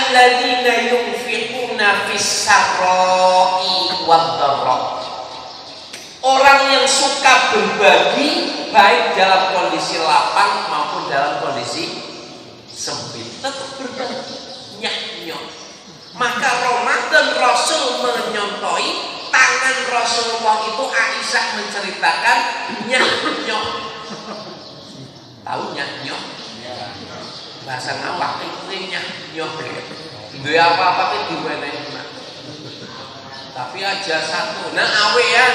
alladzina yunfiquna fis sarra'i wad dharra. Orang yang suka berbagi baik dalam kondisi lapang maupun dalam kondisi sempit, tetap berbagi, nyah-nyah. Maka Ramadan Rasul menyontohi tangan Rasulullah itu. Aisyah menceritakan nyah-nyah. Tahu nyah-nyah? Bahasa ngawak itu nyah-nyah. Dia apa-apa itu diwenehi. Tapi aja satu. Nah awean,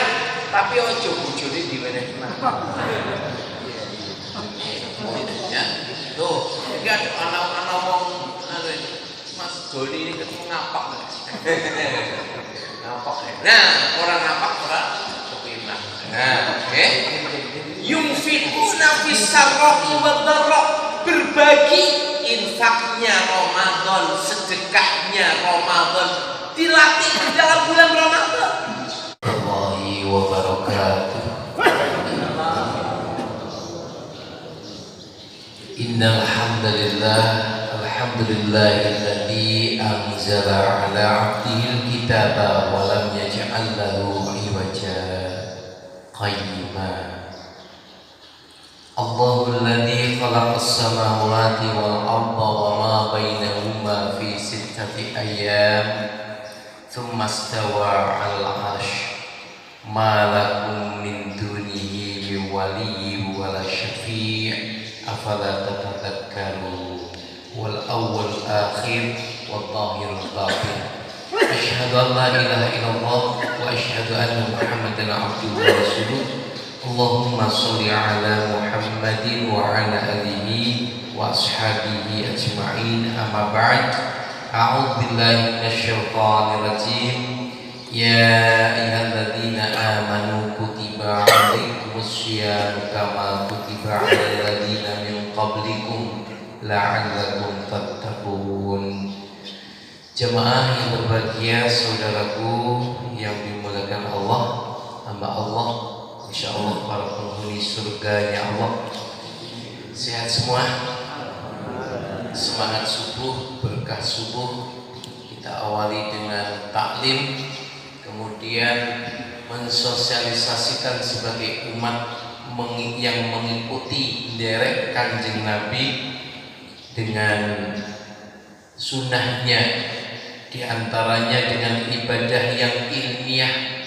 tapi ojo bojone diwenehi. Ya, tuh, enggak ada anak-anak ngomong Mas Doni ini ketemu ngapak. Ngapak. Nah, orang ngapak orang kepinah. Nah, oke. Yunfiquna fis sarra'i wad dharra. Berbagi infaknya Ramadan, sedekahnya Ramadan dilatih dalam bulan Ramadan. Warahmatullahi wabarakatuh. Innal hamdalillah, alhamdulillahilladzi anzala 'ala 'abdihil kitaba wa lam yaj'al lahu 'iwaja qayyima. Allahul ladzi khalaqas samawati wal arda wa ma bainahuma fi sittati ayyam thumma istawa 'alal 'arsy ma lakum min dunihi min waliyyin wala syafi' afala tatadhakkarun. Wal awwal akhir wal zahir batin. Asyhadu an la ilaha illallah wa asyhadu anna Muhammadan 'abduhu wa rasuluh. Allahumma sholli ala Muhammadin wa ala alihi wa ashabihi ajma'in. Amma ba'd. A'udzu billahi minasyaitonir rajim. Ya ayyuhalladzina amanu kutiba 'alaikumus syiyam kama kutiba 'alal ladzina min qablikum la'allakum tattaqun. Jemaah yang berbahagia, saudaraku yang dimuliakan Allah, hamba Allah, insyaallah para penghuni surganya Allah. Sehat semua, semangat subuh, berkah subuh. Kita awali dengan taklim, kemudian mensosialisasikan sebagai umat yang mengikuti derek Kanjeng Nabi dengan sunnahnya, diantaranya dengan ibadah yang ilmiah.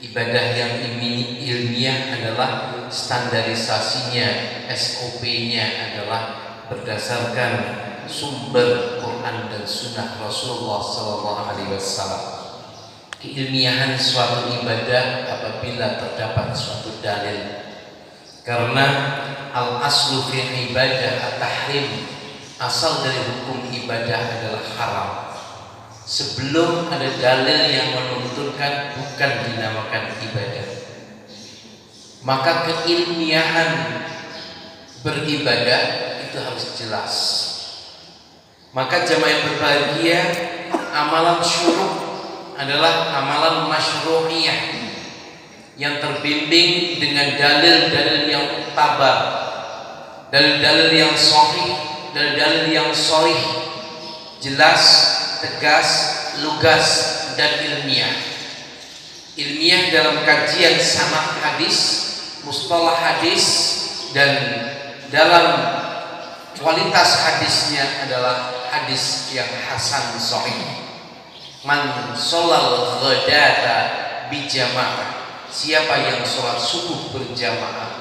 Ibadah yang ilmiah adalah standarisasinya, SOP-nya adalah berdasarkan sumber Quran dan Sunnah Rasulullah SAW. Keilmiahan suatu ibadah apabila terdapat suatu dalil. Karena al-aslu fi ibadah at-tahrim, asal dari hukum ibadah adalah haram. Sebelum ada dalil yang menuntunkan, bukan dinamakan ibadah. Maka keilmiahan beribadah itu harus jelas. Maka jamaah yang berbahagia, amalan syuruk adalah amalan masyru'iyah yang terbimbing dengan dalil-dalil yang mu'tabar, dalil-dalil yang sahih, dalil-dalil yang sharih, jelas, tegas, lugas, dan ilmiah. Ilmiah dalam kajian sanad hadis, mustalah hadis, dan dalam kualitas hadisnya adalah hadis yang hasan sahih. Man sholal ghadata bijamaah, siapa yang sholat subuh berjamaah,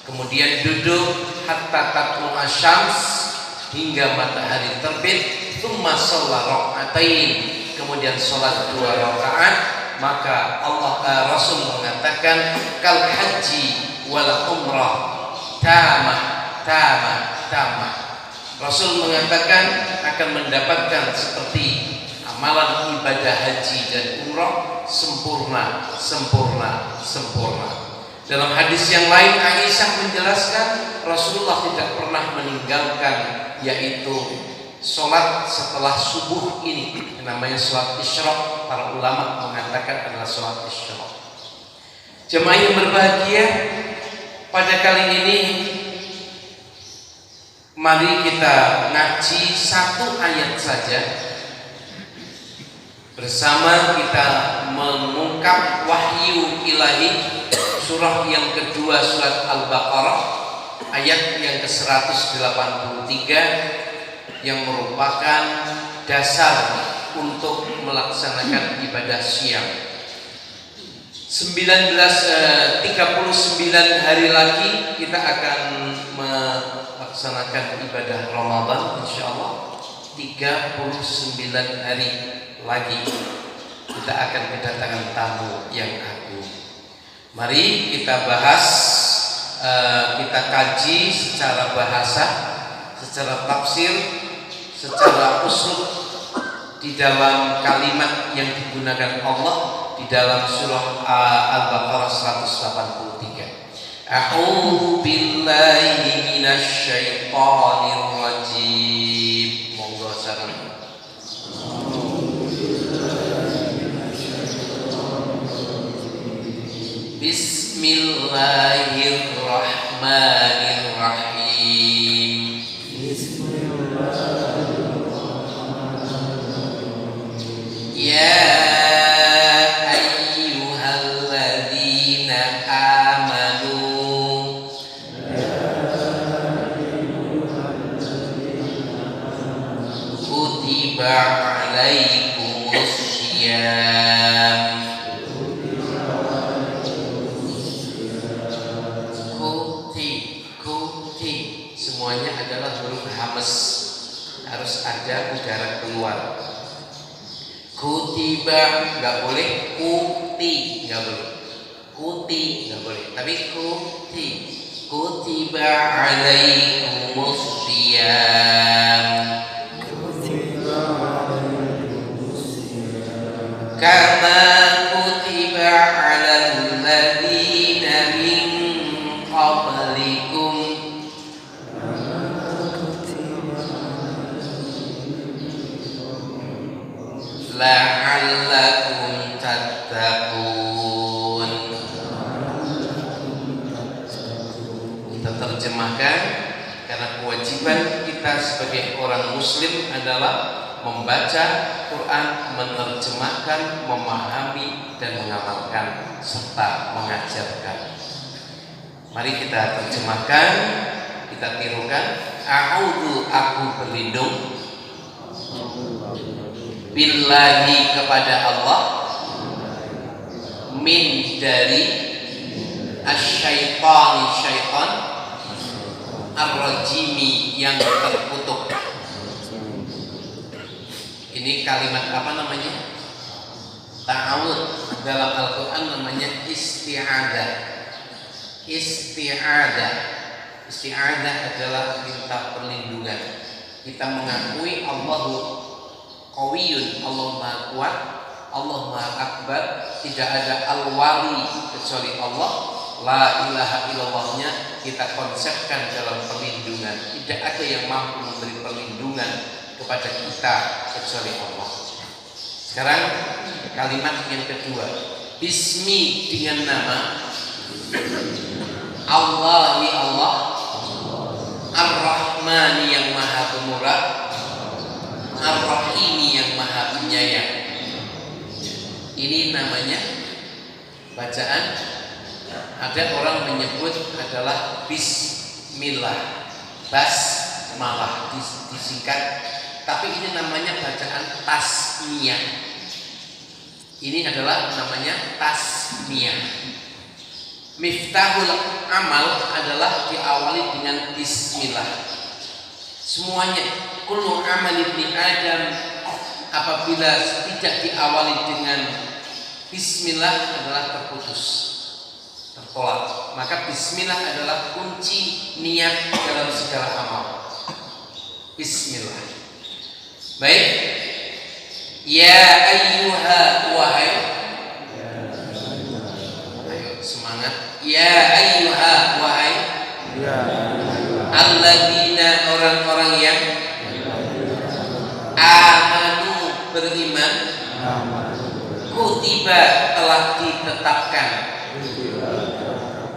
kemudian duduk hatta tatlu asyams, hingga matahari terbit, tsumma shalla raka'atain, kemudian sholat 2 rakaat, maka Rasul mengatakan kal haji wal umrah tamah. Rasul mengatakan akan mendapatkan seperti amalan ibadah haji dan umrah, sempurna. Dalam hadis yang lain Aisyah menjelaskan Rasulullah tidak pernah meninggalkan, yaitu sholat setelah subuh ini, namanya sholat isyraq. Para ulama mengatakan adalah sholat isyraq. Jemaah yang berbahagia, pada kali ini Mari kita ngaji satu ayat saja bersama, kita mengungkap wahyu ilahi surah yang kedua, surat Al-Baqarah ayat yang ke-183 yang merupakan dasar untuk melaksanakan ibadah siang. 39 hari lagi kita akan melaksanakan ibadah Ramadan, insyaallah 39 hari lagi kita akan kedatangan tamu yang agung. Mari kita bahas, kita kaji secara bahasa, secara tafsir, secara usul di dalam kalimat yang digunakan Allah di dalam surah Al-Baqarah 183. A'udzu billahi minasyaitonir rajim. Monggo sareng. Bismillahirrahmanirrahim. Ya ayyuhalladzina amanu kutiba alaikumussyiyam. Semuanya adalah huruf hamas, harus ada udara keluar. Kutiba nggak boleh, kuti nggak boleh, kuti nggak boleh, tapi kuti. Kutiba alaikumussyiyam kama kutiba alal ladzina min qablikum la'allakum tattaqun. Kita terjemahkan karena kewajiban kita sebagai orang muslim adalah membaca Quran, menerjemahkan, memahami dan mengamalkan serta mengajarkan. Mari kita terjemahkan, kita tirukan. A'udzu, aku berlindung, billahi kepada Allah, min dari, asyaitani syaitan, ar-rajimi yang terkutuk. Ini kalimat apa namanya? Ta'awud. Dalam Al-Quran namanya isti'adah. Isti'adah. Isti'adah adalah minta perlindungan. Kita mengakui Allahu Qawiyun, Allah Maha Kuat, Allah Maha Akbar, tidak ada al-wali kecuali Allah. La ilaha illallahnya kita konsepkan dalam perlindungan. Tidak ada yang mampu memberi perlindungan kepada kita kecuali Allah. Sekarang kalimat yang kedua, bismi dengan nama Allahi Allah, Ar-Rahmani yang Maha Pemurah, Ar-Rahimi yang Maha Penyayang. Ini namanya bacaan. Ada orang menyebut adalah bismillah, basmalah disingkat, tapi ini namanya bacaan tasmiyah. Ini adalah namanya tasmiyah. Miftahul amal adalah diawali dengan bismillah. Semuanya, kullu amal ibni Adam, apabila tidak diawali dengan bismillah adalah terputus, tertolak. Maka bismillah adalah kunci niat dalam segala amal. Bismillah. Baik. Ya ayyuha, wahai, ayo semangat. Ya ayyuha, wahai, alladzina, orang-orang yang amanu, beriman, kutiba, telah ditetapkan,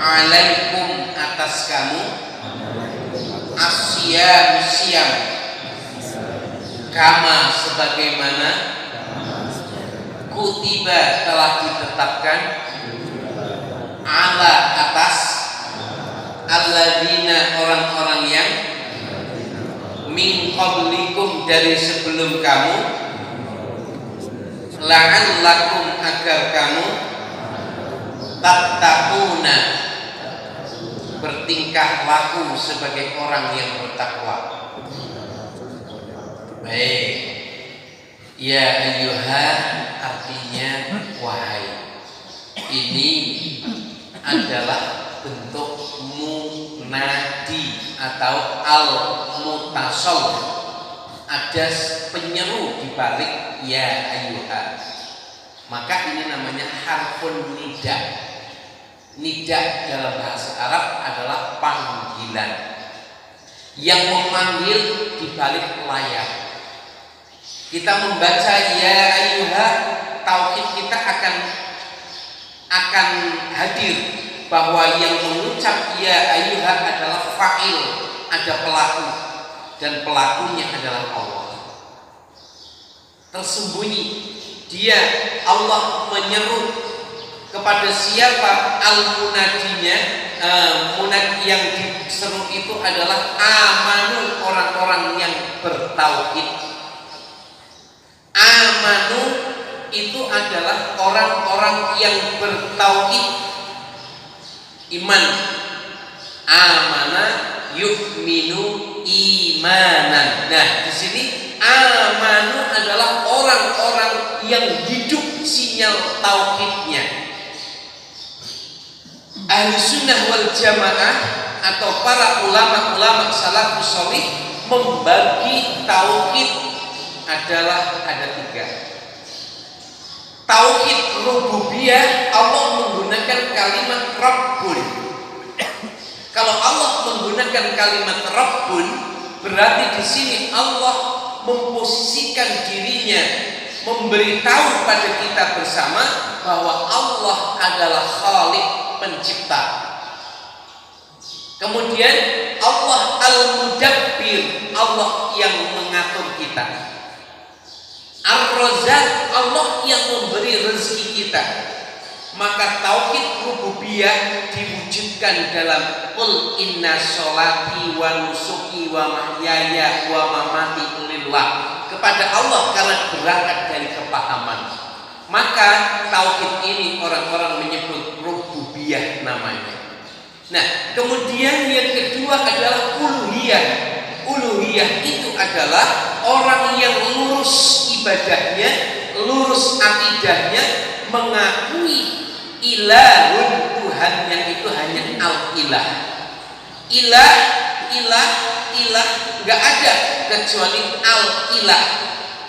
alaikum, atas kamu, Asyam siam kama sebagaimana kutiba telah ditetapkan ala atas alladzina orang-orang yang min qablikum dari sebelum kamu la'allakum agar kamu tattaquna bertingkah laku sebagai orang yang bertakwa. Baik, ya ayyuhan artinya wahai. Ini adalah bentuk munadi atau al-mutasal. Ada penyeru di balik ya ayyuhan. Maka ini namanya harfun nida. Nida dalam bahasa Arab adalah panggilan yang memanggil di balik layar. Kita membaca ya ayyuha, tauhid kita akan hadir bahwa yang mengucap ya ayyuha adalah fa'il, ada pelaku, dan pelakunya adalah Allah. Tersembunyi dia, Allah menyeru kepada siapa al-munadinya, munadi yang diseru itu adalah amanu, orang-orang yang bertauhid. Amanu itu adalah orang-orang yang bertauhid, iman. Amana yu'minu imanan. Nah, di sini amanu adalah orang-orang yang hidup sinyal tauhidnya. Ahli sunnah wal jamaah atau para ulama-ulama salafus sholih membagi tauhid adalah ada 3. Tauhid rububiyah, Allah menggunakan kalimat Rabbun. Kalau Allah menggunakan kalimat Rabbun, berarti di sini Allah memposisikan dirinya, memberitahu pada kita bersama bahwa Allah adalah Khaliq, pencipta. Kemudian Allah al-mudabbir, Allah yang mengatur kita. Ar-Razzaq, Allah yang memberi rezeki kita. Maka tauhid rububiyah diwujudkan dalam qul inna sholati wa nusuki wa mahyaya wa mamati lillah, kepada Allah karena berangkat dari kepahaman. Maka tauhid ini orang-orang menyebut rububiyah namanya. Nah, kemudian yang kedua adalah uluhiyah. Uluhiyah itu adalah orang yang lurus ibadahnya, lurus akidahnya, mengakui ilahun, Tuhannya itu hanya al-ilah. Ilah, nggak ada kecuali al-ilah.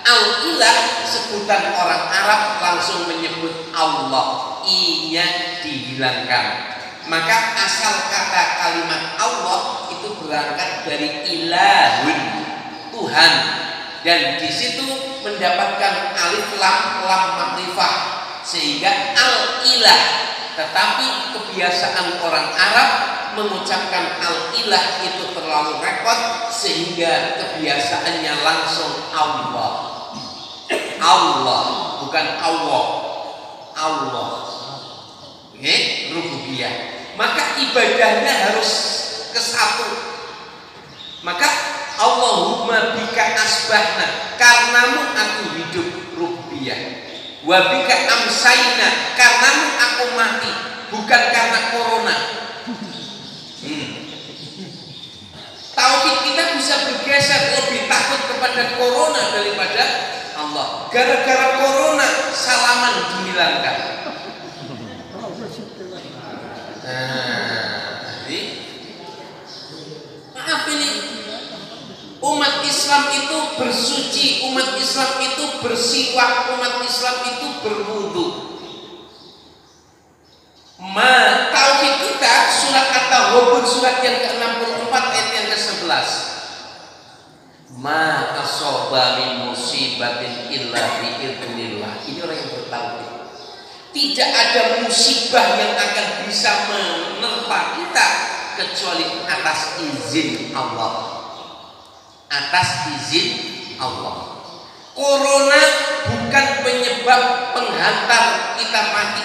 Al-ilah sebutan orang Arab langsung menyebut Allah, i-nya dihilangkan. Maka asal kata kalimat Allah itu berangkat dari ilahun, Tuhan, dan di situ mendapatkan alif lam makrifah sehingga al-ilah. Tetapi kebiasaan orang Arab mengucapkan al-ilah itu terlalu repot sehingga kebiasaannya langsung Allah. Allah, bukan Allah. Allah. Rububiyah. Maka ibadahnya harus ke satu. Maka Allahumma bika asbahna, karenamu aku hidup, rububiyah. Wa bika amsayna, karenamu aku mati, bukan karena corona. Tauhid kita bisa bergeser, lebih takut kepada corona daripada Allah. Gara-gara corona salaman dihilangkan. Maaf ini, umat Islam itu bersuci, umat Islam itu bersiwak, umat Islam itu berwudu. Tauhid kita surat At-Taghabun, surat yang ke-64 ayat yang ke-11. Ma asoba min musibatin illa biidznillah. Ini orang yang bertauhid. Tidak ada musibah yang akan bisa menerpa kita kecuali atas izin Allah. Atas izin Allah. Corona bukan penyebab penghantar kita mati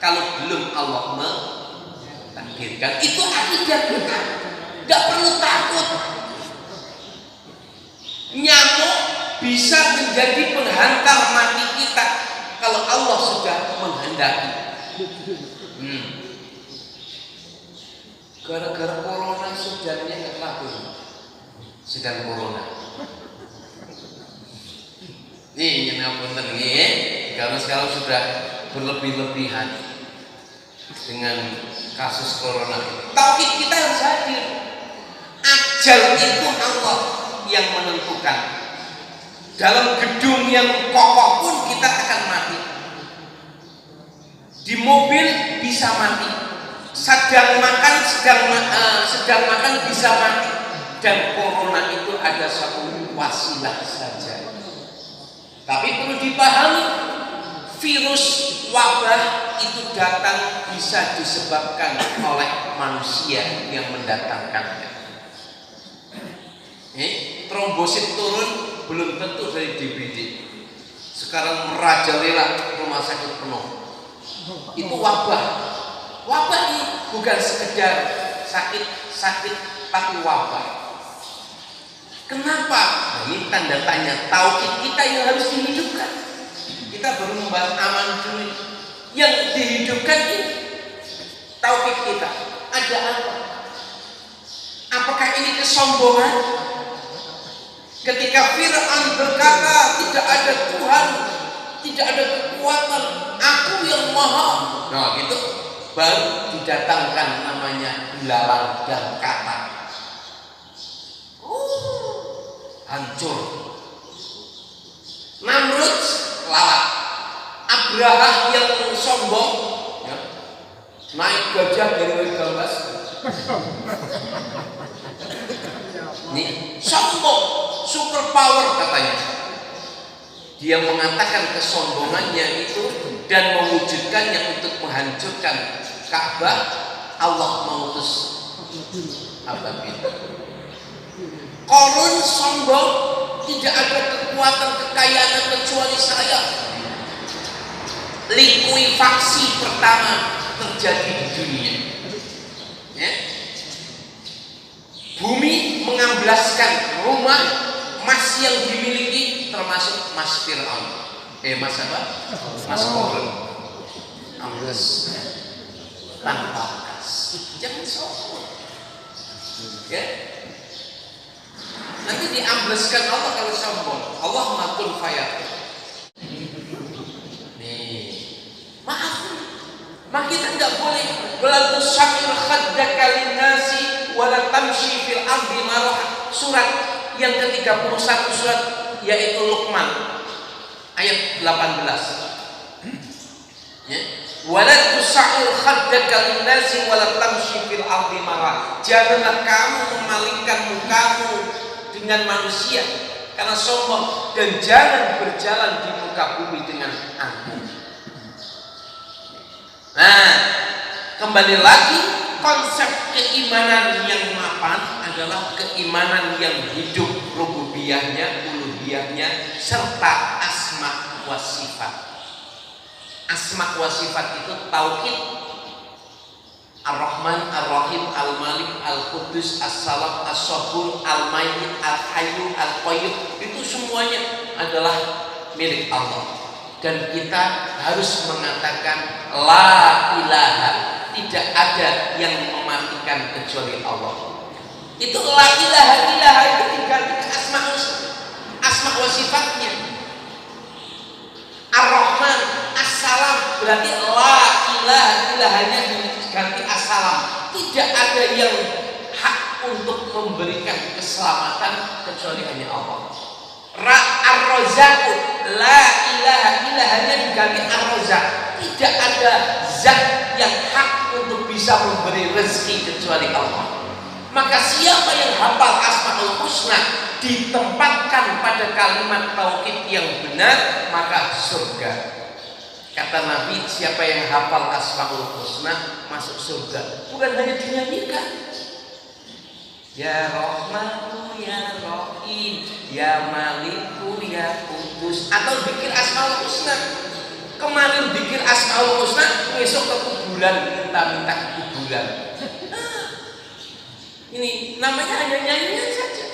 kalau belum Allah mentakdirkan. Itu akidah kita. Gak perlu takut. Nyamuk bisa menjadi penghantar mati kita kalau Allah sudah menghendaki. Gara-gara corona sudannya nggak laku. Sudan corona. Ini ngapunten nggih, karena sekarang sudah berlebih-lebihan dengan kasus corona. Tapi kita harus hadir. Ajal itu Allah yang menentukan. Dalam gedung yang kokoh pun kita akan mati. Di mobil bisa mati. Sedang makan bisa mati. Dan corona itu ada satu wasilah saja. Tapi perlu dipahami, virus wabah itu datang bisa disebabkan oleh manusia yang mendatangkannya. Trombosit turun belum tentu dari DBD. Sekarang merajalela rumah sakit penuh. Itu wabah. Wabah ini bukan sekedar sakit, tapi wabah. Kenapa? Nah, ini tanda tanya. Tauhid kita yang harus dihidupkan. Kita baru membahas aman dulu. Yang dihidupkan ini tauhid kita. Ada apa? Apakah ini kesombongan? Ketika Fir'aun berkata tidak ada Tuhan, tidak ada kekuatan, aku yang maha. Nah gitu, baru didatangkan namanya belalang dan katak. Hancur. Namrud lalat. Abraham yang sombong, ya, naik gajah dari Gambas. Ini sombong, super power katanya. Dia mengatakan kesombongannya itu dan mewujudkannya untuk menghancurkan Ka'bah. Allah mengutus ababil. Korun sombong, tidak ada kekuatan kekayaan kecuali saya. Likuifaksi pertama terjadi di dunia. Ya. Bumi mengamblaskan rumah emas yang dimiliki termasuk Mas Fir'aun. Mas apa? Mas Korun. Amblas tanpa kas. Jangan sombong. Ya. Nanti diambleskan Allah kalau sombong. Allah matul fayat. Nih, maaf. Maka kita tidak boleh belalu syamil khaddaka linnasi wala tamshi fil ardi maraha. Surat yang ke-31 surat yaitu Luqman ayat 18. Ya. Wala tusa'il khaddaka linnasi wala tamshi fil ardi maraha. Janganlah kamu memalingkan mukamu dengan manusia karena sombong, dan jangan berjalan di muka bumi dengan angkuh. Nah, kembali lagi, konsep keimanan yang mapan adalah keimanan yang hidup rububiyahnya, uluhiyahnya, serta asma wa sifat. Asma wa sifat itu tauhid. Ar-Rahman, Ar-Rahim, Al-Malik, Al-Qudus, As-Salam, As-Sabur, Al-Mayyit, Al-Hayyu, Al-Qayyum. Itu semuanya adalah milik Allah. Dan kita harus mengatakan la ilaha, tidak ada yang mematikan kecuali Allah. Itu la ilaha, ilaha itu diganti ke asma wa sifatnya. Ar-Rahman, As-Salam, berarti la ilaha, ilahanya diganti As-Salam. Tidak ada yang hak untuk memberikan keselamatan kecuali hanya Allah. Ar-Razzaq, la ilaha, ilahanya diganti Ar-Razzaq. Tidak ada zat yang hak untuk bisa memberi rezeki kecuali Allah. Maka siapa yang hafal Asmaul Husna ditempatkan pada kalimat tauhid yang benar, maka surga. Kata Nabi, siapa yang hafal Asmaul Husna masuk surga. Bukan hanya dinyanyikan. Ya Rahmanu ya Rahim, ya Maliku ya Kudus, atau zikir Asmaul Husna. Kemarin zikir Asmaul Husna, besok ke kuburan minta kuburan. Ini namanya hanya nyanyian saja.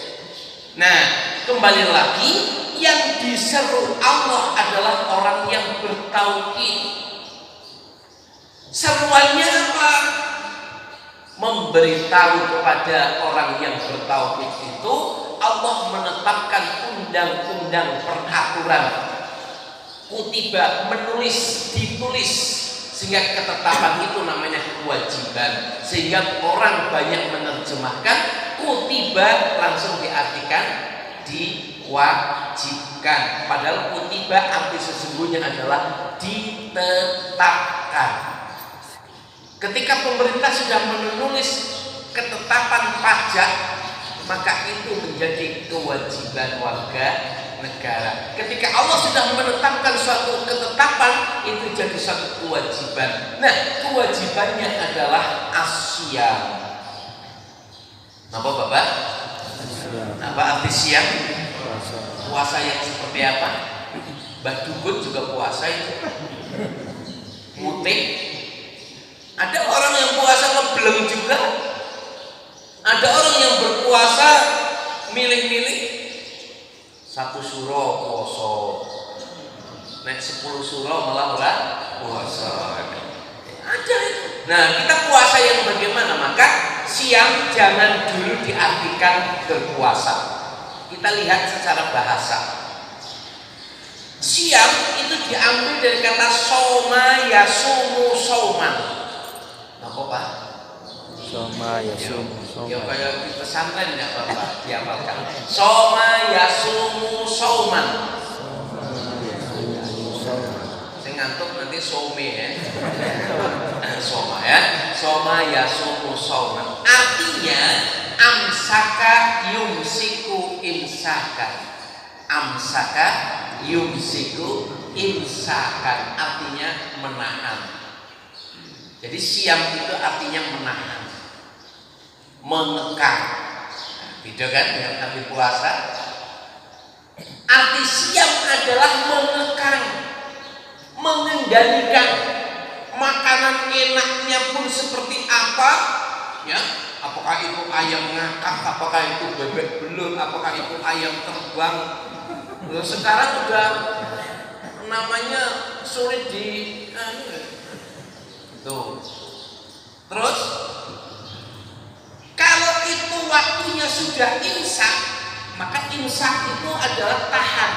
Nah, kembali lagi, yang diseru Allah adalah orang yang bertauhid. Seruannya apa? Memberitahu kepada orang yang bertauhid itu Allah menetapkan undang-undang peraturan, kutiba, menulis, ditulis, sehingga ketetapan itu namanya kewajiban. Sehingga orang banyak menerjemahkan kutiba langsung diartikan diwajibkan, padahal kutiba arti sesungguhnya adalah ditetapkan. Ketika pemerintah sudah menulis ketetapan pajak, maka itu menjadi kewajiban warga negara. Ketika Allah sudah menetapkan suatu ketetapan, itu jadi suatu kewajiban. Nah, kewajibannya adalah asyam. Apa Bapak? Apa arti siam? Puasa yang seperti apa? Mbah Dukun juga puasa itu. Mutik. Ada orang yang puasa ngebleng juga. Ada orang yang berpuasa milih-milih. 1 suro puasa, nek 10 suro malah ora puasa. Ada itu. Nah, kita puasa yang bagaimana? Maka siam jangan dulu diartikan berpuasa. Kita lihat secara bahasa. Siam itu diambil dari kata soma yasumu sauman. Apa Pak? Soma yasumu sauman. Ya kayak di pesantren ya Bapak diamalkan. Soma yasumu sauman. Saya ngantuk nanti some ya. Soma ya. Soma yasumu sauman. Artinya amsaka yumsiku imsakan. Amsaka yumsiku imsakan, artinya menahan. Jadi siam itu artinya menahan, mengekang. Beda kan dengan arti puasa. Arti siam adalah mengekang, mengendalikan. Makanan enaknya pun seperti apa, ya? Apakah itu ayam ngakak, apakah itu bebek belur, apakah itu ayam terbang. Sekarang udah namanya sulit di tuh. Terus kalau itu waktunya sudah imsak, maka imsak itu adalah tahan,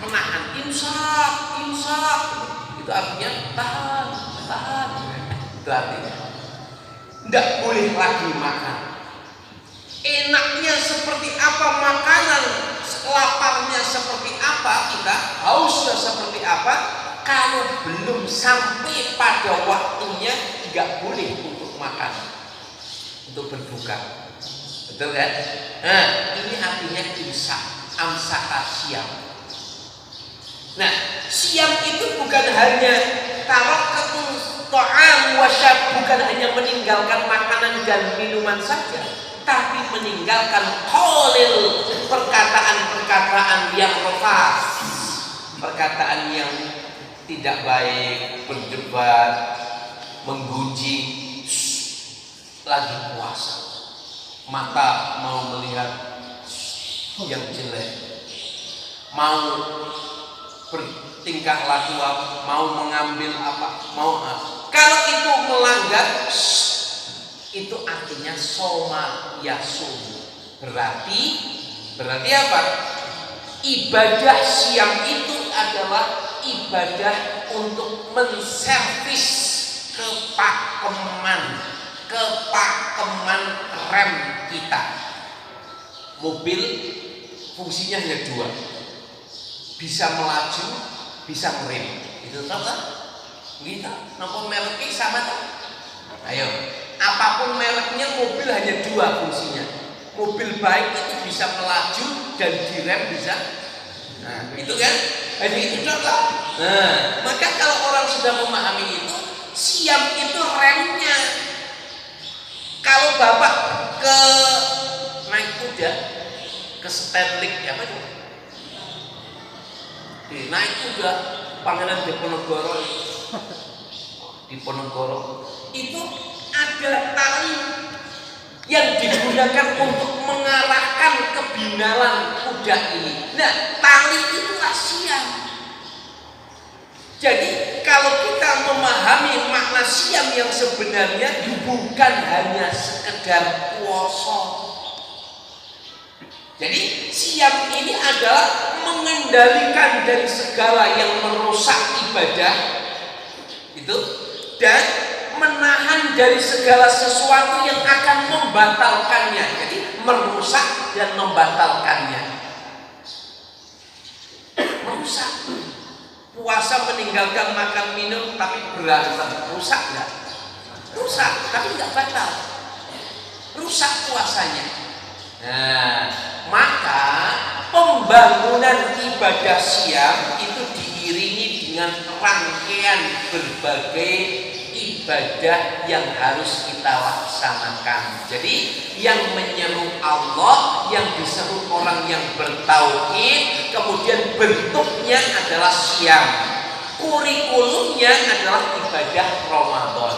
menahan. Imsak itu artinya tahan. Itu artinya tidak boleh lagi makan. Enaknya seperti apa makanan, laparnya seperti apa, kita hausnya seperti apa, kalau belum sampai pada waktunya tidak boleh untuk makan, untuk berbuka. Betul kan? Nah, ini artinya imsak, amsaka siam. Nah, siam itu bukan hanya tarakatu ta'am wa syab, bukan hanya meninggalkan makanan dan minuman saja, tapi meninggalkan qalil, perkataan-perkataan yang rafas, perkataan yang tidak baik, berdebat, menggunjing. Lagi puasa, mata mau melihat yang jelek, mau bertingkah laku apa, mau mengambil apa, mau apa. Kalau itu melanggar, itu artinya soma yasum. Berarti apa? Ibadah siam itu adalah ibadah untuk menservis kepakeman rem kita. Mobil fungsinya hanya 2, bisa melaju, bisa ngerem. Itu tahu kan? Gitu. Nomor mereknya sama tak? Ayo. Apapun mereknya, mobil hanya 2 fungsinya. Mobil baik itu bisa melaju dan direm bisa. Nah, itu kan. Hanya itu doang. Nah, maka kalau orang sudah memahami itu, siam itu remnya. Kalau bapak ke naik kuda ke Stanley apa itu? Naik kuda Pangeran Diponegoro itu ada tali yang digunakan untuk mengarahkan kebinalan kuda ini. Nah, tali itulah siam. Jadi kalau kita memahami makna siam yang sebenarnya bukan hanya sekedar kuoso. Jadi siam ini adalah mengendalikan dari segala yang merusak ibadah itu dan menahan dari segala sesuatu yang akan membatalkannya. Jadi merusak dan membatalkannya. Merusak. Puasa meninggalkan makan minum tapi berantem, rusak nggak? Rusak, tapi nggak batal. Rusak puasanya. Nah, maka pembangunan ibadah siam itu diiringi dengan rangkaian berbagai ibadah yang harus kita laksanakan. Jadi yang menyeru Allah, yang diseru orang yang bertauhid, kemudian bentuknya adalah siam. Kurikulumnya adalah ibadah Ramadan.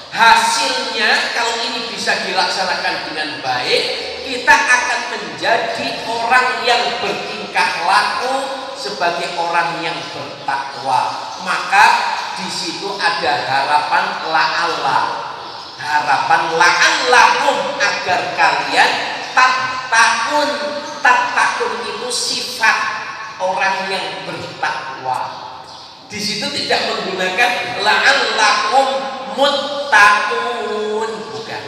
Hasilnya kalau ini bisa dilaksanakan dengan baik, kita akan menjadi orang yang bertingkah laku sebagai orang yang bertakwa. Maka di situ ada harapan la'alla, harapan la'allakum, agar kalian takun itu sifat orang yang bertakwa. Di situ tidak menggunakan la'allakum muttaqun, bukan,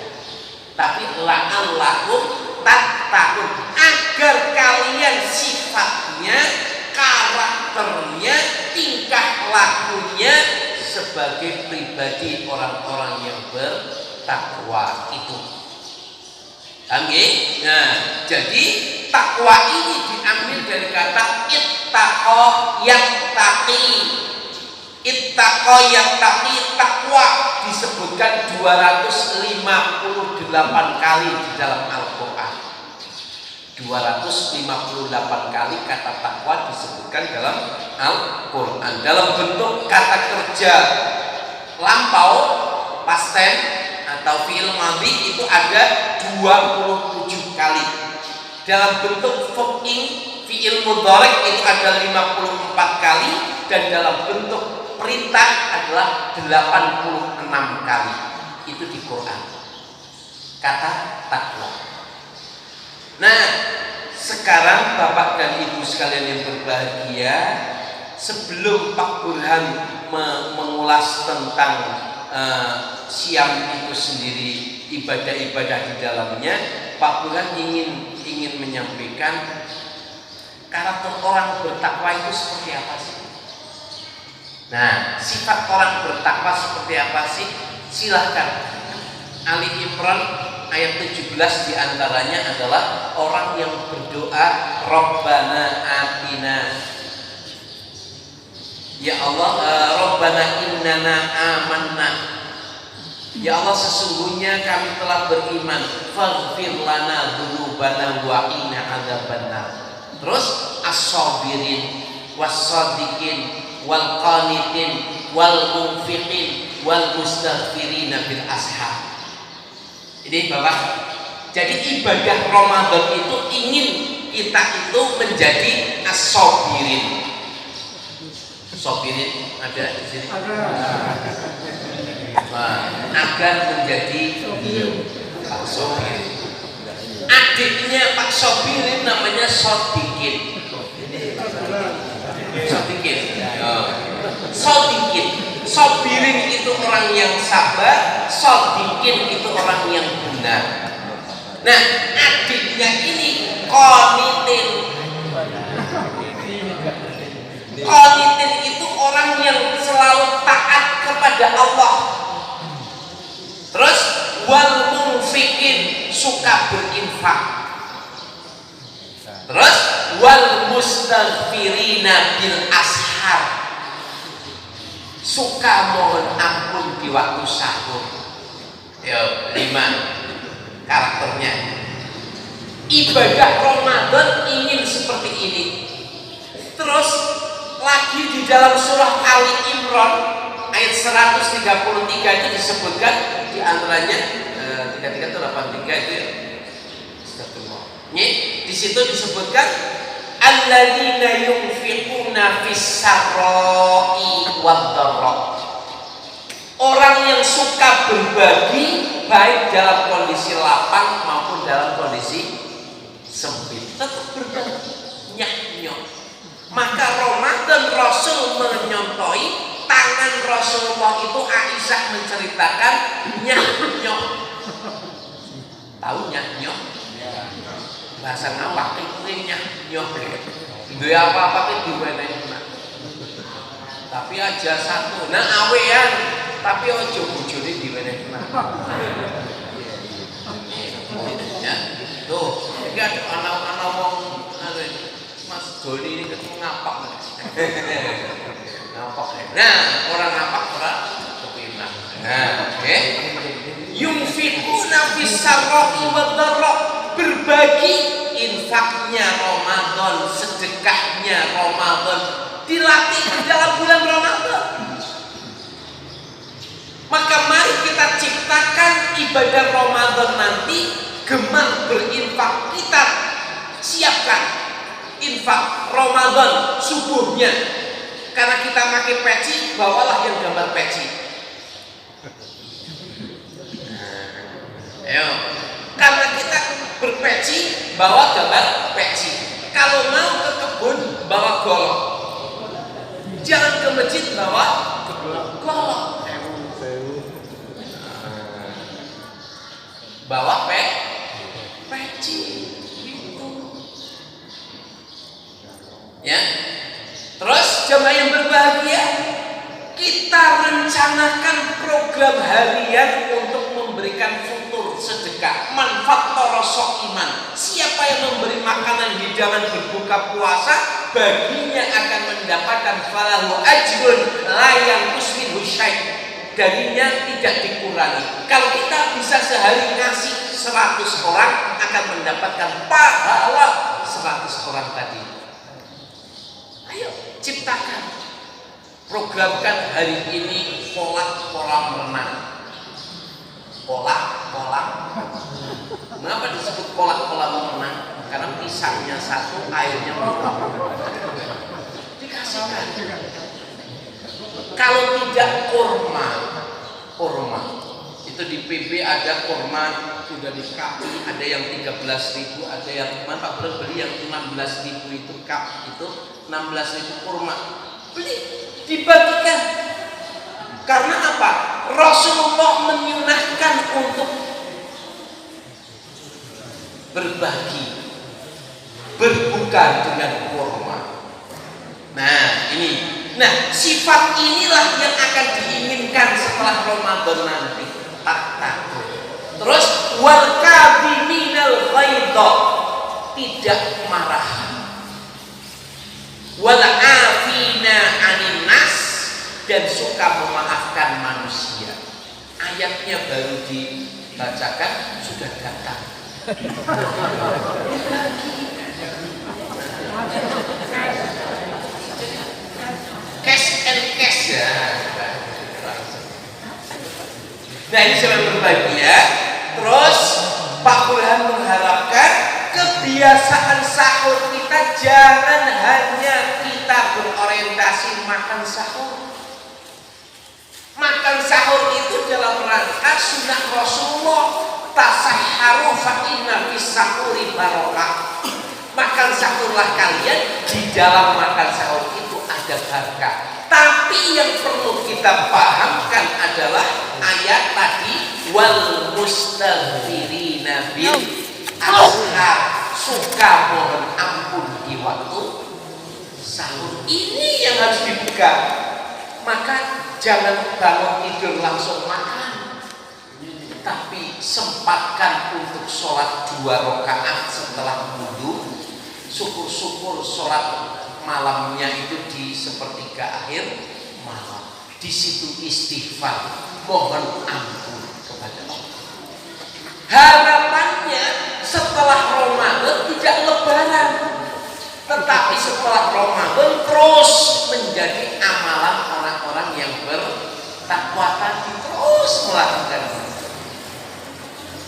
tapi la'allakum takun, agar kalian sifatnya, karakternya, tingkah lakunya sebagai pribadi orang-orang yang bertakwa itu. Amin. Nah, jadi takwa ini diambil dari kata ittaqa yattaqi. Ittaqa yattaqi, takwa disebutkan 258 kali di dalam Al-Qur'an. 258 kali kata takwa disebutkan dalam Al-Quran dalam bentuk kata kerja lampau, past tense atau fi'il madhi itu ada 27 kali. Dalam bentuk fi'il mudhari itu ada 54 kali, dan dalam bentuk perintah adalah 86 kali. Itu di Quran kata takwa. Nah, sekarang Bapak dan Ibu sekalian yang berbahagia, sebelum Pak Burhan mengulas tentang siam itu sendiri, ibadah-ibadah di dalamnya, Pak Burhan ingin menyampaikan karakter orang bertakwa itu seperti apa sih? Nah, sifat orang bertakwa seperti apa sih? Silahkan. Ali Imran ayat 17 diantaranya adalah orang yang berdoa Rabbana atina, ya Allah, Rabbana innana amanna, ya Allah sesungguhnya kami telah beriman, faghfir lana dzunubana wa qina adzabannar. Terus as-sabirin was-sadiqin wal qanitin wal munfiqin wal mustaghfirina bil ashab. Ini Bapak, jadi ibadah Ramadan itu ingin kita itu menjadi as-sabirin. Sabirin ada di sini? Nah, agar menjadi Pak Sobirin. Adiknya Pak Sobirin namanya Sodikin. Sodikin. Sobirin itu orang yang sabar, Sodikin itu orang yang benar. Nah, adiknya ini Qanitin. Qanitin itu orang yang selalu taat kepada Allah. Terus wal munfiqin, suka berinfak. Terus wal mustaghfirina bil ashar, suka mohon ampun di waktu sahur. Yo, 5 karakternya. Ibadah Ramadan ingin seperti ini. Terus lagi di dalam surah Ali Imran ayat 133 itu disebutkan di antaranya 33 atau 83 itu ya. Di situ disebutkan alladzina yunfiquna fis-sarra'i wad-dharra. Orang yang suka berbagi baik dalam kondisi lapang maupun dalam kondisi sempit, tetap berbagi, nyah-nyoh. Maka Ramadan Rasul menyontohi tangan Rasulullah itu. Aisyah menceritakan nyah-nyoh. Tahu nyah-nyoh? Bahasa ngapak itu nyah-nyoh. Duwe apa-apa ki diwenehi. Tapi aja satu. Nah awean, tapi ojo bojone diwenehi. Ya. Tuh, iki ada ana wong Mas Doni ini ketemu ngapak. Ngapak. Nah, orang ngapak ora kepinah. Nah, oke. Yunfiquna fis-sarra'i wad-dharra, berbagi infaknya Ramadan, sedekahnya Ramadan dilatih di dalam bulan Ramadan. Maka mari kita ciptakan ibadah Ramadan nanti gemar berinfak. Kita siapkan infak Ramadan subuhnya. Karena kita pakai peci, bawalah yang gambar peci. Ayo. Karena kita berpeci, bawa gambar peci. Kalau mau ke kebun, bawa golok. Jangan ke masjid, bawa golok. Bawa peci. Gitu. Ya. Terus jemaah yang berbahagia, kita rencanakan program harian untuk memberikan futur sedekah. Manfaat torosok iman. Siapa yang memberi makanan hidangan berbuka puasa, baginya akan mendapatkan falahu ajrun la yanqus minhu syai'. Darinya tidak dikurangi. Kalau kita bisa sehari ngasih 100 orang, akan mendapatkan pahala 100 orang tadi. Ayo ciptakan, programkan hari ini pola renang. Pola. Mengapa disebut pola renang? Karena pisangnya satu, airnya berapa? Dikasihkan. Kalau tidak kurma itu di PB ada kurma sudah di KI, ada yang 13.000, ada yang Pak Bro beli yang 16.000 itu kap itu 16.000 kurma, beli dibagikan. Karena apa? Rasulullah menyunahkan untuk berbagi, berbuka dengan kurma. Nah ini. Nah, sifat inilah yang akan diinginkan setelah Ramadan nanti. Tak takut. Terus wal kadhiminal ghaidha, tidak marah. Wal afina 'anil nas, dan suka memaafkan manusia. Ayatnya baru dibacakan sudah datang. Cash and cash ya. Nah ini siapa yang berbahagia. Terus Pak Burhan mengharapkan kebiasaan sahur kita jangan hanya kita berorientasi makan sahur. Makan sahur itu dalam rangka sunnah Rasulullah, tasahharu fa inna fis sahuri barokah. Makan sahurlah kalian, di dalam makan sahur itu ada berkah. Tapi yang perlu kita pahamkan adalah ayat tadi wal mustaghfirina bil ashar, suka mohon ampun di waktu sahur. Ini yang harus dibuka. Maka jangan bangun tidur langsung makan, tapi sempatkan untuk sholat 2 rakaat setelah wudu, Syukur-syukur sholat malamnya itu di sepertiga akhir malam. Di situ istighfar, mohon ampun kepada Allah. Harapannya setelah Ramadan tidak lebaran, tetapi setelah Ramadan terus menjadi amalan orang-orang yang bertakwa tadi, terus melakukan.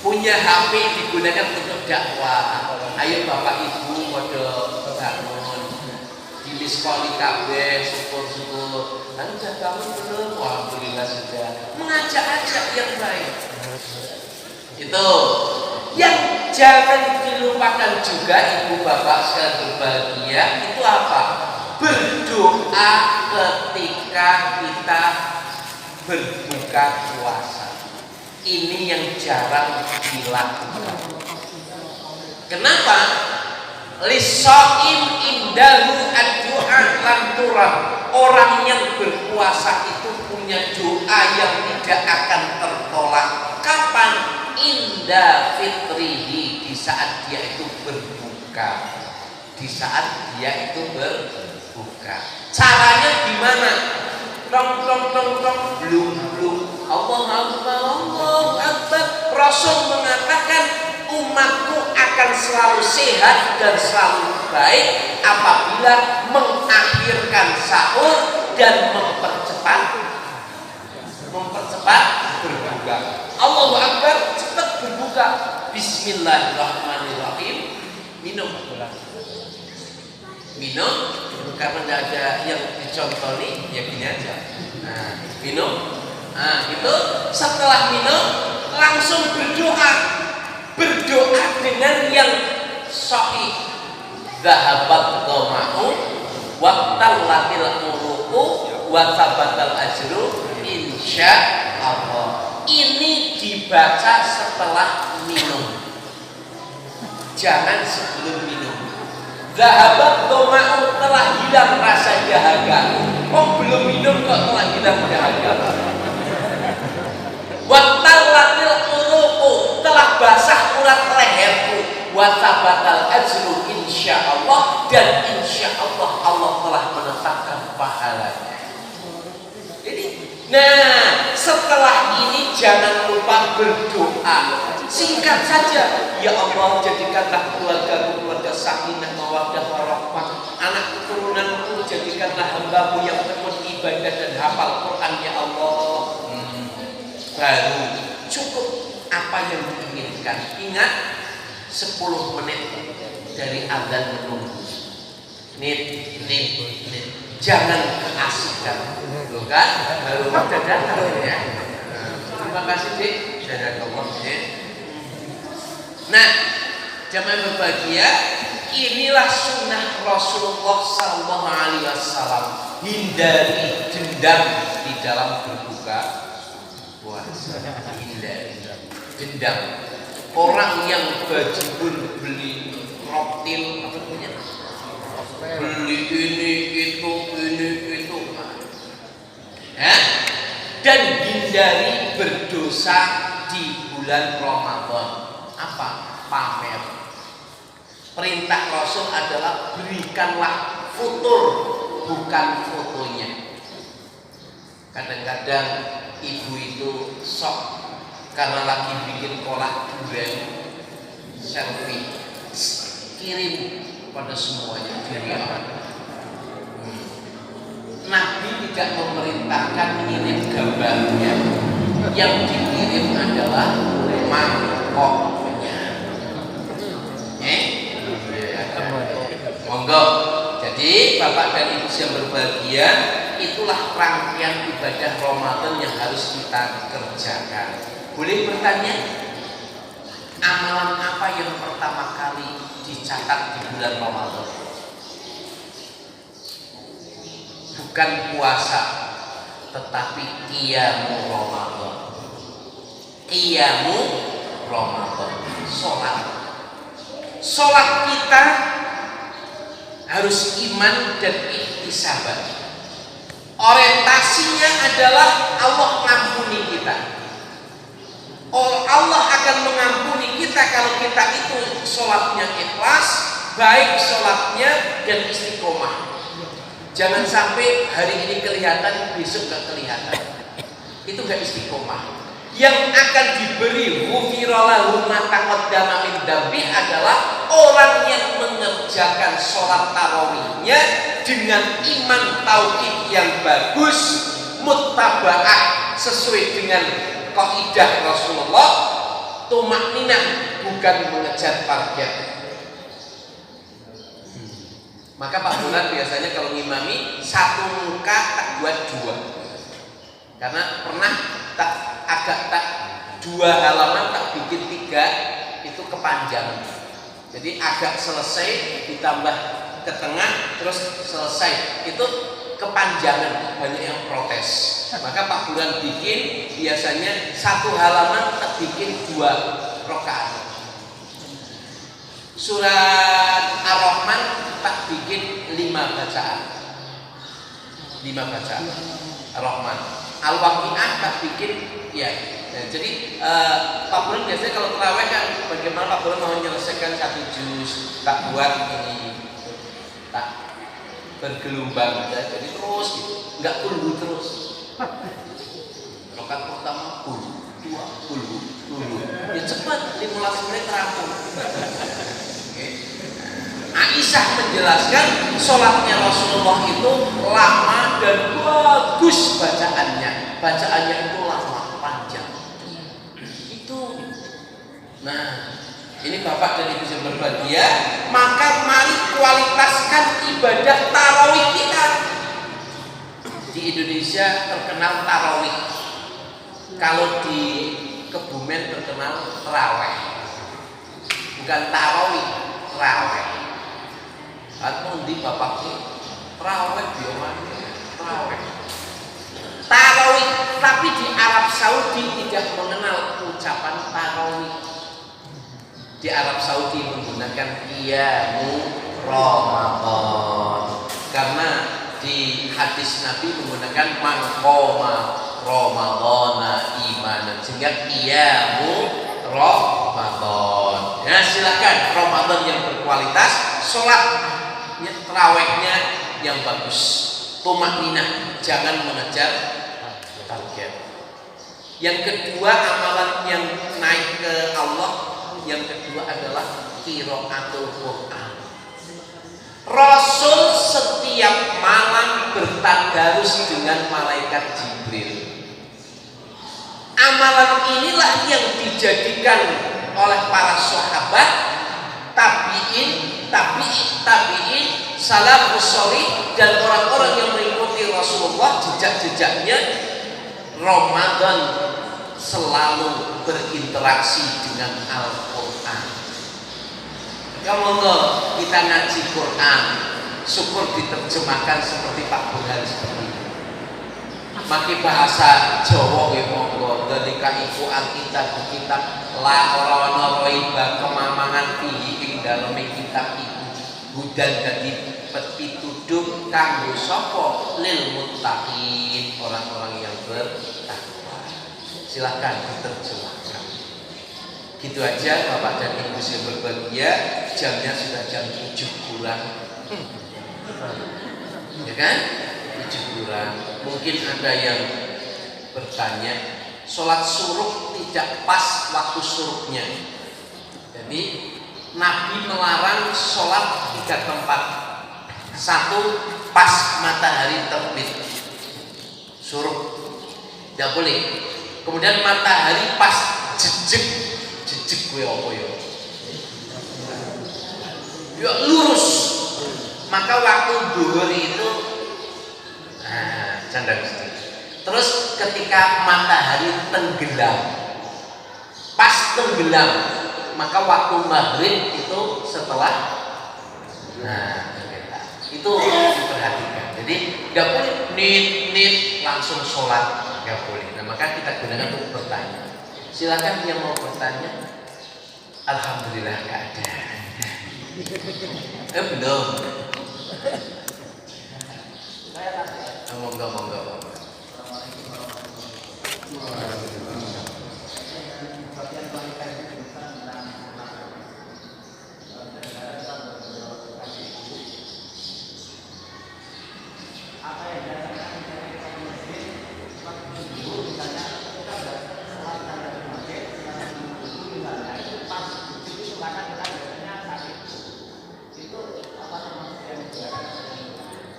Punya HP digunakan untuk dakwah. Ayo Bapak Ibu mode bangun di miskoli kabeh, syukur-syukur. Lalu sudah bangun belum? Alhamdulillah sudah. Mengajak-ajak yang baik. Itu yang jangan dilupakan juga ibu bapak sekalian berbahagia. Itu apa? Berdoa ketika kita berbuka puasa. Ini yang jarang dilakukan. Kenapa? Lisoim indahu ad-du'a lam turab. Orang yang berpuasa itu punya doa yang tidak akan tertolak. Kapan? Inda fitrihi, di saat dia itu berbuka. Di saat dia itu berbuka. Caranya gimana? Tong belum. Allah Akbar. Rasul mengatakan umatku akan selalu sehat dan selalu baik apabila mengakhirkan sahur dan mempercepat berbuka. Allahu Akbar, cepat berbuka. Bismillahirrahmanirrahim. Minum karena tidak ada yang dicontoni, ya gini aja. Nah, minum. Nah, itu setelah minum langsung berdoa dengan yang sahih. Zahabat dhama'u wa tallatil uruqu wa tabatal ajru insyaallah. Ini dibaca setelah minum, jangan sebelum minum. Zahabat dhama'u, telah hilang rasa dahaga. Oh, belum minum kok telah hilang dahaga. Wa tallatil uruqu, telah basah urat leherku. Wa tabatal ajru insyaallah, dan insyaallah Allah telah menetapkan pahalanya. Jadi, nah, setelah ini jangan lupa berdoa. Singkat saja, ya Allah, jadikanlah keluarga sakinah mawaddah warahmah. Anak keturunanku jadikanlah hamba-Mu yang penuh ibadah dan hafal Quran, ya Allah. Baru cukup apa yang diinginkan. Ingat, 10 menit dari azan menunggu. Nit. Jangan keasikan. Loh kan? Baru udah datang ya. Terima kasih, Dik. Jazakallah khair. Nah, jamaah berbahagia, inilah sunnah Rasulullah SAW. Hindari dendam di dalam berbuka puasa. Hindari dendam. Orang yang bajibun beli reptil, apa namanya? Beli ini itu. Ya? Dan hindari berdosa di bulan Ramadan. Apa? Pamer. Perintah Rasul adalah berikanlah futur, bukan fotonya. Kadang-kadang ibu itu sok karena lagi bikin kolak durian, selfie, kirim pada semuanya diriakan. Nabi tidak memerintahkan mengirim gambarnya, yang dikirim adalah mangkoknya. Monggo. Jadi Bapak dan Ibu yang berbahagia, itulah rangkaian ibadah Ramadan yang harus kita kerjakan. Boleh bertanya, amalan apa yang pertama kali dicatat di bulan Ramadan? Bukan puasa, tetapi qiyamu Ramadan. Qiyamu Ramadan, sholat kita harus iman dan ihtisaban. Orientasinya adalah Allah mengampuni kita. Allah akan mengampuni kita kalau kita itu sholatnya ikhlas, baik sholatnya dan istiqomah. Jangan sampai hari ini kelihatan, besok gak kelihatan. Itu gak istiqomah. Yang akan diberi ghufiralahu ma taqaddama min dambi adalah orang yang mengerjakan sholat tarawihnya dengan iman tauhid yang bagus, muttaba'ah sesuai dengan kaidah Rasulullah, tumakninah bukan mengejar target. Maka Pak Bulan biasanya kalau ngimami satu muka tak buat dua, karena pernah tak dua halaman tak bikin tiga, itu kepanjangan. Jadi agak selesai ditambah ke tengah terus selesai, itu kepanjangan, banyak yang protes. Maka Pak Bulan bikin biasanya satu halaman tak bikin 2 rakaat. Surat Ar-Rahman tak bikin 5 bacaan. 5 bacaan Ar-Rahman. Al-Waqi'ah tak bikin ya. Nah, jadi Pak Bulan biasanya kalau terawih kan bagaimana Pak Bulan mau menyelesaikan 1 juz, tak buat ini, tak bergelombang ya. Jadi terus gitu, nggak puluh terus. Rakaat pertama puluh, 20, ya cepat 15 menit rampung. Aisyah menjelaskan sholatnya Rasulullah itu lama dan bagus bacaannya. Bacaannya itu lama, panjang. Itu. Nah, ini Bapak dan Ibu yang berbahagia, maka mari kualitaskan ibadah tarawih kita. Di Indonesia terkenal tarawih. Kalau di Kebumen terkenal raweh. Bukan tarawih, raweh. Atau di bapaknya raweh biomanya raweh. Tarawih, tapi di Arab Saudi tidak mengenal ucapan tarawih. Di Arab Saudi menggunakan qiyamu Ramadan, karena di hadis Nabi menggunakan man qoma Ramadana imanan, sehingga qiyamu Ramadan. Ya silakan Ramadan yang berkualitas, sholat terawihnya yang bagus, tumakninah, jangan mengejar target. Yang kedua, amalan yang naik ke Allah, yang kedua adalah qiraatul Quran. Rasul setiap malam bertadarus dengan malaikat Jibril. Amalan inilah yang dijadikan oleh para sahabat, tabi'in, salafus shalih, dan orang-orang yang mengikuti Rasulullah jejak-jejaknya. Ramadan selalu berinteraksi dengan Al-Quran. Kalau kita ngaji Quran, syukur diterjemahkan seperti Pak Burhan seperti ini. Maki bahasa Jawa ya monggo, dalika iku alkitab kitab la ora roiba kemamangan fihi ing daleme kitab iku hudan dadi pituduh kanggo sapa lil muttaqin, orang-orang yang bertakwa. Silakan diterjemahkan. Gitu aja Bapak dan Ibu yang berbahagia, jamnya sudah jam 7 kurang. Ya kan? 7 kurang. Mungkin ada yang bertanya, sholat suruh tidak pas waktu suruhnya. Jadi Nabi melarang sholat 3 tempat. 1, pas matahari terbit, suruh, tidak boleh. Kemudian matahari pas jejek gue apa ya lurus, maka waktu duhur itu canda mesti. Terus ketika matahari tenggelam, pas tenggelam, maka waktu maghrib itu setelah itu diperhatikan. Jadi nggak boleh nit langsung sholat, nggak boleh. Nah, maka kita gunakan untuk bertanya. Silakan yang mau bertanya. Alhamdulillah nggak ada. Belum. Monggo.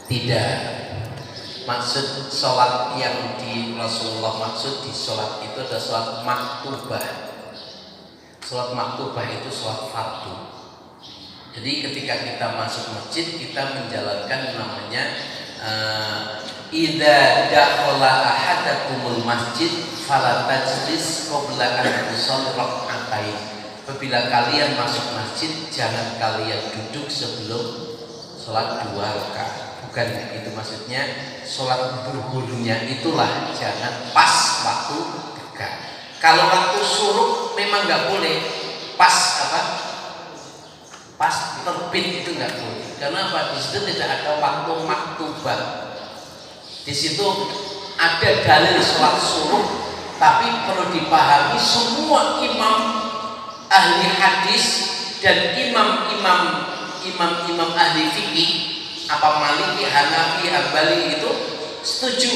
Tidak. Maksud sholat yang di Rasulullah maksud di sholat itu adalah sholat maktubah. Sholat maktubah itu sholat fardu. Jadi ketika kita masuk masjid kita menjalankan namanya idza dakhala ahadakumul masjid fala tajlis qabla an tusalli rak'atain. Apabila kalian masuk masjid jangan kalian duduk sebelum sholat 2 rakaat. Bukan itu maksudnya, sholat zuhurnya itulah jangan pas waktu dekat. Kalau waktu syuruk memang nggak boleh pas apa? Pas terbit itu nggak boleh. Karena apa? Di situ tidak ada waktu maktubah. Di situ ada dalil sholat syuruk, tapi perlu dipahami semua imam ahli hadis dan imam ahli fikih apa Maliki, Hanafi, Hambali itu setuju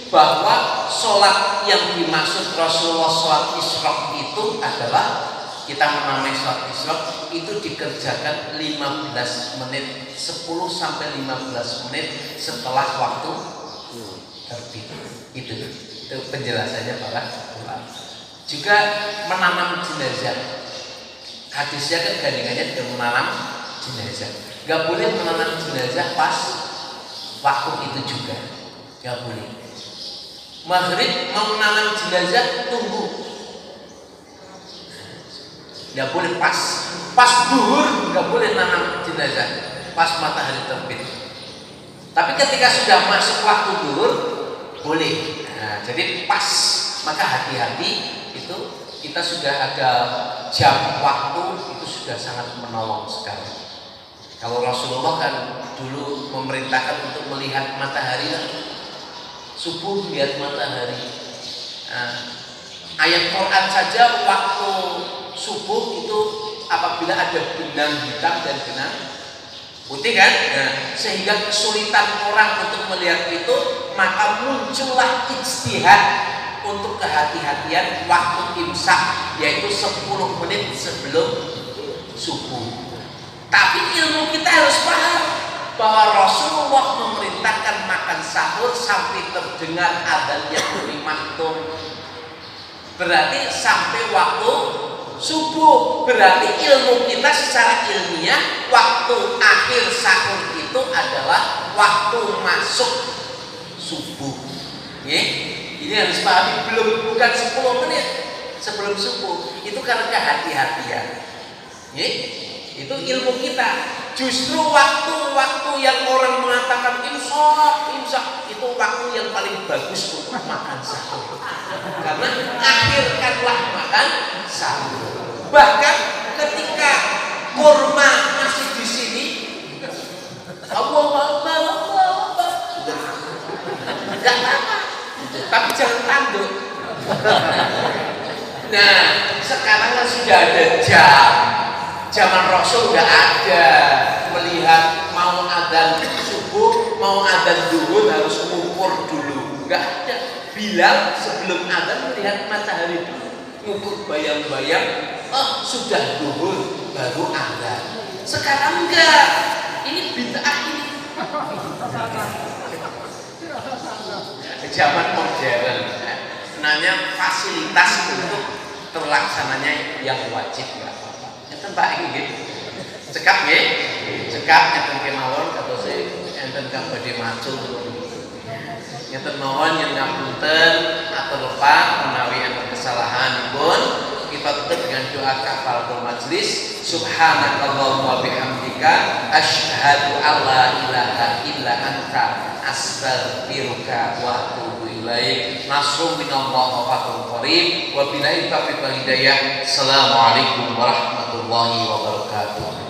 bahwa sholat yang dimaksud Rasulullah sholat Isra itu adalah kita menamai sholat Isra itu dikerjakan 15 menit 10 sampai 15 menit setelah waktu terbit. Itu penjelasannya para ulama. Juga menanam jenazah. Hadisnya kan gandingannya dengan menanam jenazah. Gak boleh menanam jenazah pas waktu itu juga, gak boleh. Maghrib mau menanam jenazah tunggu, gak boleh pas duhur, gak boleh nanam jenazah pas matahari terbit. Tapi ketika sudah masuk waktu duhur boleh. Nah, jadi pas, maka hati-hati itu kita sudah ada jam waktu itu sudah sangat menolong sekali. Kalau Rasulullah kan dulu memerintahkan untuk melihat matahari, subuh lihat matahari. Ayat Quran saja waktu subuh itu apabila ada benang hitam dan benang putih kan, sehingga kesulitan orang untuk melihat itu, maka muncullah ijtihad untuk kehati-hatian waktu imsak, yaitu 10 menit sebelum subuh. Tapi ilmu kita harus paham bahwa Rasulullah memerintahkan makan sahur sampai terdengar adzan yang lebih maktum. Berarti sampai waktu subuh. Berarti ilmu kita secara ilmiah waktu akhir sahur itu adalah waktu masuk subuh. Ini harus pahami, bukan 10 menit sebelum subuh. Itu karena kehati-hatian. Itu ilmu kita. Justru waktu-waktu yang orang mengatakan imsak itu waktu yang paling bagus untuk makan sahur. Karena akhirkanlah makan sahur. Bahkan ketika kurma masih di sini, Allahu Akbar, enggak apa-apa. Tapi jangan tanduk. Nah, sekarang kan sudah ada jam. Zaman Rasul nggak ada melihat mau adzan subuh, mau adzan zuhur harus mengukur dulu, nggak ada. Bilal sebelum adzan melihat matahari dulu, mengukur bayang-bayang, sudah zuhur baru adzan. Sekarang enggak, ini bid'ah ini. Zaman modern, nanya fasilitas untuk terlaksananya yang wajib nggak. Pak iki cekap nggih, cekap enten kemawon kados enten kang badhe macul ngeten mawon yen ngapunten atur lepat menawi enten kesalahanipun kita tutup dengan doa kafaratul majelis. Subhanakallahumma wa bihamdika asyhadu alla ilaha illa anta astaghfiruka wa atubu ilaik. Nasrun minallahi wa fathun qarib. Wa billahi taufiq wal hidayah. Assalamualaikum warahmatullahi wabarakatuh.